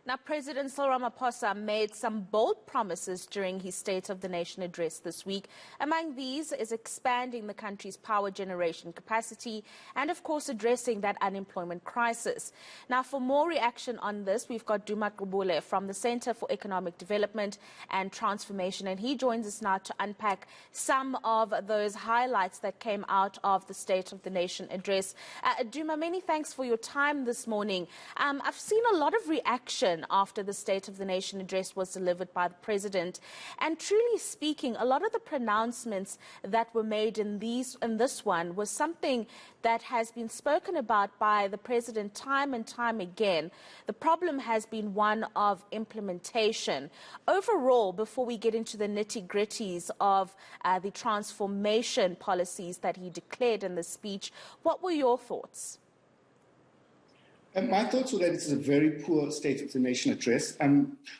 Now, President Cyril Ramaphosa made some bold promises during his State of the Nation address this week. Among these is expanding the country's power generation capacity and, of course, addressing that unemployment crisis. Now, for more reaction on this, we've got Duma Gqubule from the Center for Economic Development and Transformation, and he joins us now to unpack some of those highlights that came out of the State of the Nation address. Duma, many thanks for your time this morning. I've seen a lot of reaction after the State of the Nation address was delivered by the President. And truly speaking, a lot of the pronouncements that were made in this one was something that has been spoken about by the President time and time again. The problem has been one of implementation. Overall, before we get into the nitty-gritties of the transformation policies that he declared in the speech, what were your thoughts? My thoughts were that it's a very poor State of the Nation address.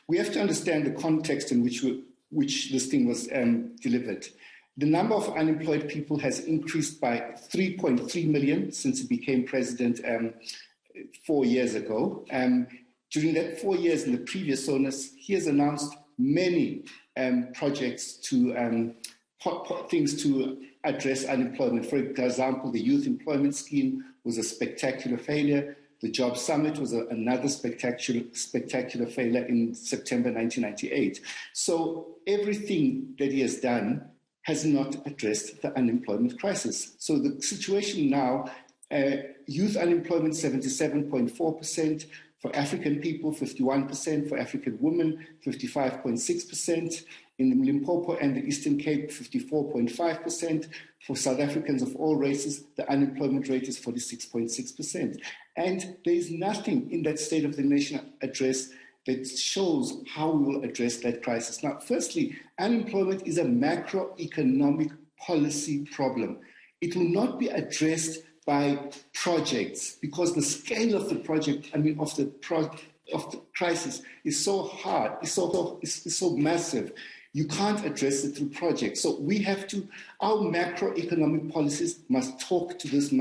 We have to understand the context in which this thing was delivered. The number of unemployed people has increased by 3.3 million since he became president 4 years ago. During that 4 years in the previous SONA, he has announced many projects to things to address unemployment. For example, the Youth Employment Scheme was a spectacular failure. The Job Summit was another spectacular failure in September 1998. So everything that he has done has not addressed the unemployment crisis. So the situation now, youth unemployment 77.4%, for African people 51%, for African women 55.6%, in Limpopo and the Eastern Cape 54.5%, for South Africans of all races the unemployment rate is 46.6%. And there is nothing in that State of the Nation address that shows how we will address that crisis. Now, firstly, unemployment is a macroeconomic policy problem. It will not be addressed by projects because the scale of the project, of the crisis is so hard, is so massive. You can't address it through projects. So we have to, our macroeconomic policies must talk to this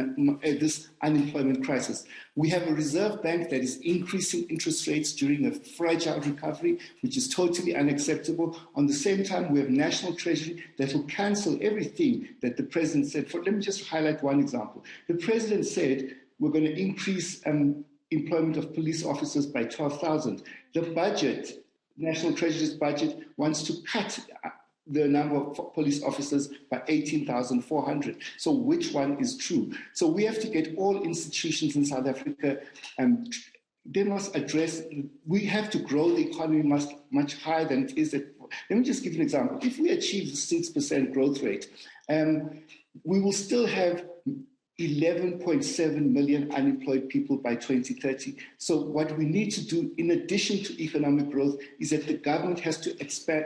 unemployment crisis. We have a reserve bank that is increasing interest rates during a fragile recovery, which is totally unacceptable. On the same time, we have National Treasury that will cancel everything that the President said. Let me just highlight one example. The President said we're going to increase employment of police officers by 12,000. The budget, National Treasury's budget, wants to cut the number of police officers by 18,400. So which one is true? So we have to get all institutions in South Africa, they must address, we have to grow the economy much higher than it is. Let me just give you an example. If we achieve the 6% growth rate, we will still have 11.7 million unemployed people by 2030. So what we need to do, in addition to economic growth, is that the government has to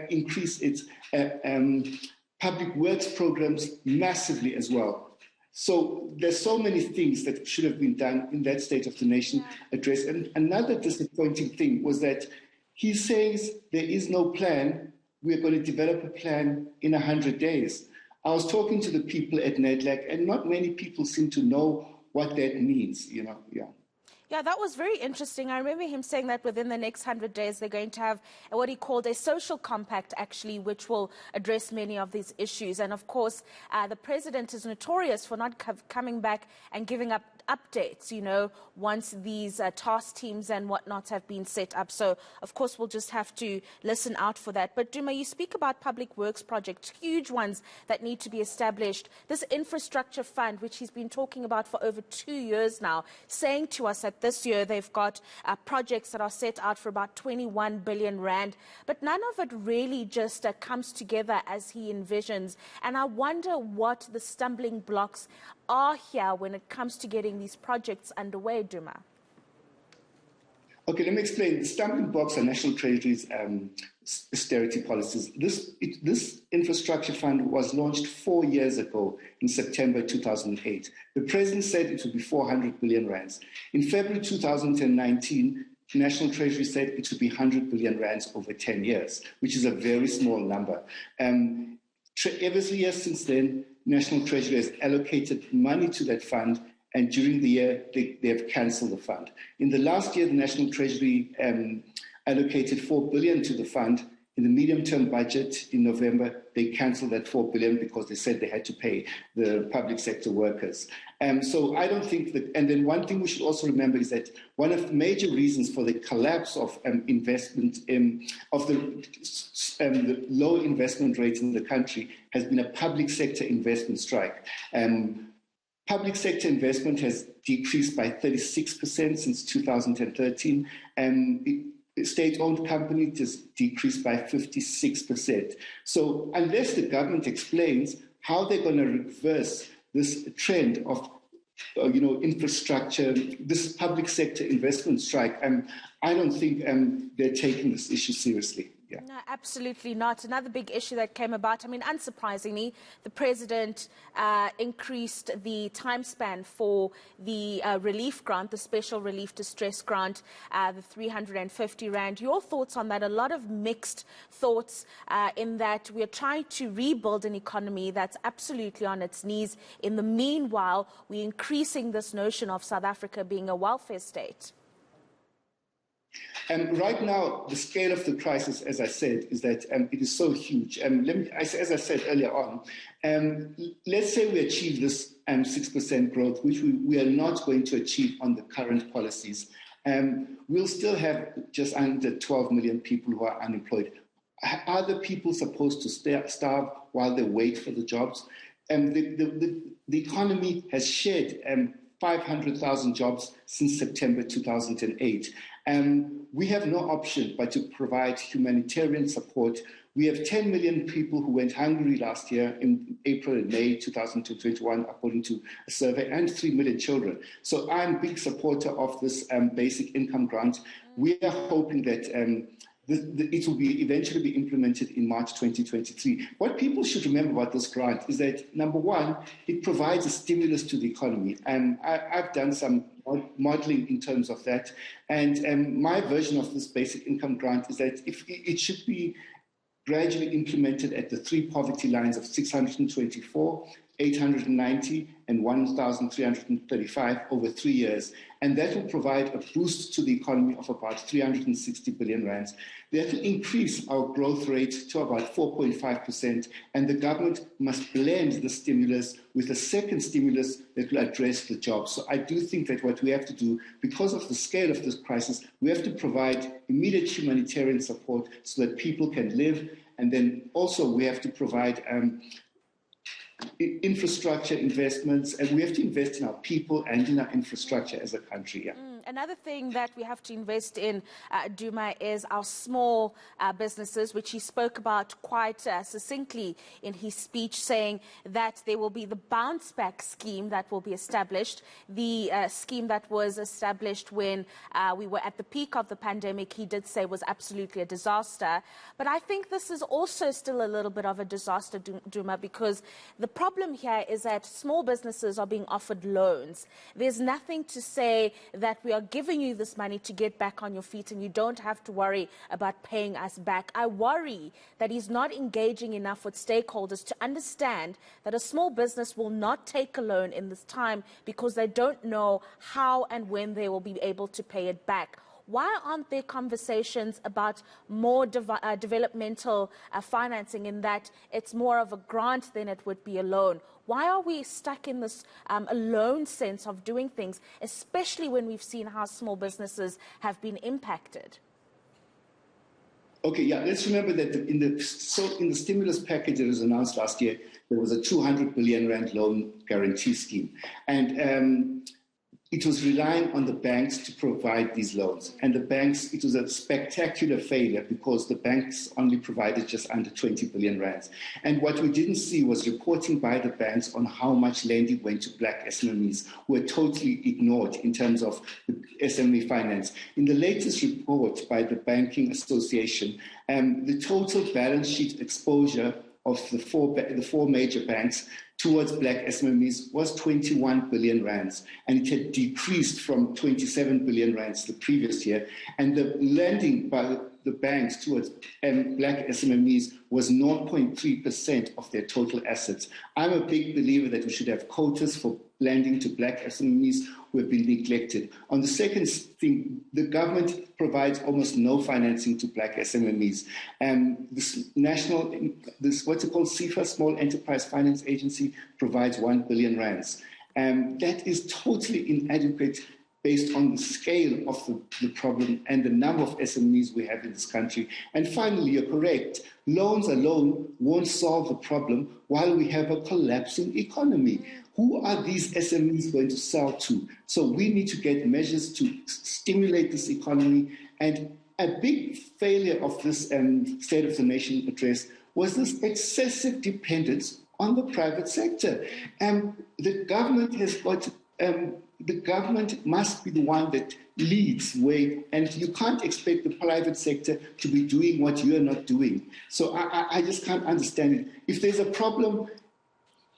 increase its public works programs massively as well. So there's so many things that should have been done in that State of the Nation address. And another disappointing thing was that he says there is no plan. We're going to develop a plan in 100 days. I was talking to the people at NEDLAC, and not many people seem to know what that means, Yeah, that was very interesting. I remember him saying that within the next 100 days, they're going to have what he called a social compact, actually, which will address many of these issues. And of course, the President is notorious for not coming back and giving up updates, once these task teams and whatnot have been set up. So, of course, we'll just have to listen out for that. But Duma, you speak about public works projects, huge ones that need to be established. This infrastructure fund, which he's been talking about for over 2 years now, saying to us that this year they've got projects that are set out for about 21 billion rand. But none of it really just comes together as he envisions. And I wonder what the stumbling blocks are here when it comes to getting these projects underway, Duma. Okay, let me explain. The stumbling blocks are National Treasury's austerity policies. This infrastructure fund was launched 4 years ago in September 2008. The President said it would be 400 billion rands. In February 2019, National Treasury said it would be 100 billion rands over 10 years, which is a very small number. Every year since then, National Treasury has allocated money to that fund, and during the year, they have cancelled the fund. In the last year, the National Treasury allocated 4 billion to the fund. In the medium-term budget in November, they cancelled that 4 billion because they said they had to pay the public sector workers. So I don't think that. And then one thing we should also remember is that one of the major reasons for the collapse of investment of the low investment rates in the country has been a public sector investment strike. Public sector investment has decreased by 36% since 2013. State-owned companies just decreased by 56%. So unless the government explains how they're going to reverse this trend of infrastructure, this public sector investment strike, I don't think they're taking this issue seriously. Yeah. No, absolutely not. Another big issue that came about, unsurprisingly, the president increased the time span for the relief grant, the special relief distress grant, the 350 rand. Your thoughts on that? A lot of mixed thoughts in that we are trying to rebuild an economy that's absolutely on its knees. In the meanwhile, we're increasing this notion of South Africa being a welfare state. Right now, the scale of the crisis, as I said, is that it is so huge. As I said earlier on, let's say we achieve this 6% growth, which we are not going to achieve on the current policies. We'll still have just under 12 million people who are unemployed. Are the people supposed to starve while they wait for the jobs? The economy has shed 500,000 jobs since September 2008. We have no option but to provide humanitarian support. We have 10 million people who went hungry last year in April and May 2021, according to a survey, and 3 million children. So I'm a big supporter of this basic income grant. We are hoping that it will eventually be implemented in March 2023. What people should remember about this grant is that, number one, it provides a stimulus to the economy. And I've done some modeling in terms of that. And my version of this basic income grant is that if it should be gradually implemented at the three poverty lines of 624, 890 and 1,335 over 3 years. And that will provide a boost to the economy of about 360 billion rands. That will increase our growth rate to about 4.5%. And the government must blend the stimulus with a second stimulus that will address the jobs. So I do think that what we have to do, because of the scale of this crisis, we have to provide immediate humanitarian support so that people can live. And then also we have to provide infrastructure investments, and we have to invest in our people and in our infrastructure as a country. Yeah. Another thing that we have to invest in, Duma, is our small businesses, which he spoke about quite succinctly in his speech, saying that there will be the Bounceback Scheme that will be established, the scheme that was established when we were at the peak of the pandemic, he did say was absolutely a disaster. But I think this is also still a little bit of a disaster, Duma, because the problem here is that small businesses are being offered loans. There's nothing to say that we are giving you this money to get back on your feet and you don't have to worry about paying us back. I worry that he's not engaging enough with stakeholders to understand that a small business will not take a loan in this time because they don't know how and when they will be able to pay it back. Why aren't there conversations about more developmental financing, in that it's more of a grant than it would be a loan? Why are we stuck in this loan sense of doing things, especially when we've seen how small businesses have been impacted? Okay, yeah, let's remember that in the stimulus package that was announced last year, there was a 200 billion rand loan guarantee scheme. And it was relying on the banks to provide these loans. And the banks, it was a spectacular failure because the banks only provided just under 20 billion rands. And what we didn't see was reporting by the banks on how much lending went to black SMEs, who were totally ignored in terms of the SME finance. In the latest report by the Banking Association, the total balance sheet exposure of the four major banks towards black SMEs was 21 billion rands, and it had decreased from 27 billion rands the previous year. And the lending by the banks towards black SMMEs was 0.3% of their total assets. I'm a big believer that we should have quotas for lending to black SMEs who have been neglected. On the second thing, the government provides almost no financing to black SMMEs. What's it called, SEFA, Small Enterprise Finance Agency, provides 1 billion rands. That is totally inadequate based on the scale of the problem and the number of SMEs we have in this country. And finally, you're correct. Loans alone won't solve the problem while we have a collapsing economy. Who are these SMEs going to sell to? So we need to get measures to stimulate this economy. And a big failure of this State of the Nation address was this excessive dependence on the private sector. The government has got... the government must be the one that leads way, and you can't expect the private sector to be doing what you're not doing. So I just can't understand it. If there's a problem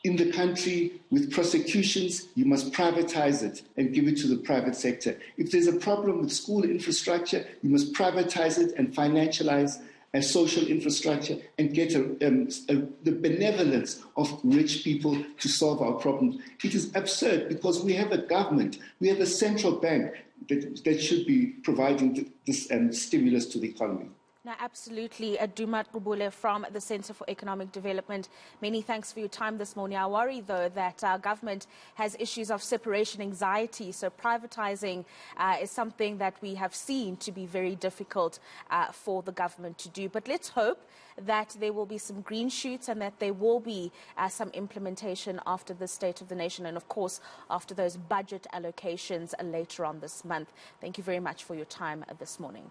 in the country with prosecutions, you must privatize it and give it to the private sector. If there's a problem with school infrastructure, you must privatize it and financialize a social infrastructure and get the benevolence of rich people to solve our problems. It is absurd because we have a government, we have a central bank that should be providing this stimulus to the economy. No, absolutely. Duma Gqubule from the Centre for Economic Development. Many thanks for your time this morning. I worry, though, that our government has issues of separation anxiety. So privatizing is something that we have seen to be very difficult for the government to do. But let's hope that there will be some green shoots and that there will be some implementation after the State of the Nation and, of course, after those budget allocations later on this month. Thank you very much for your time this morning.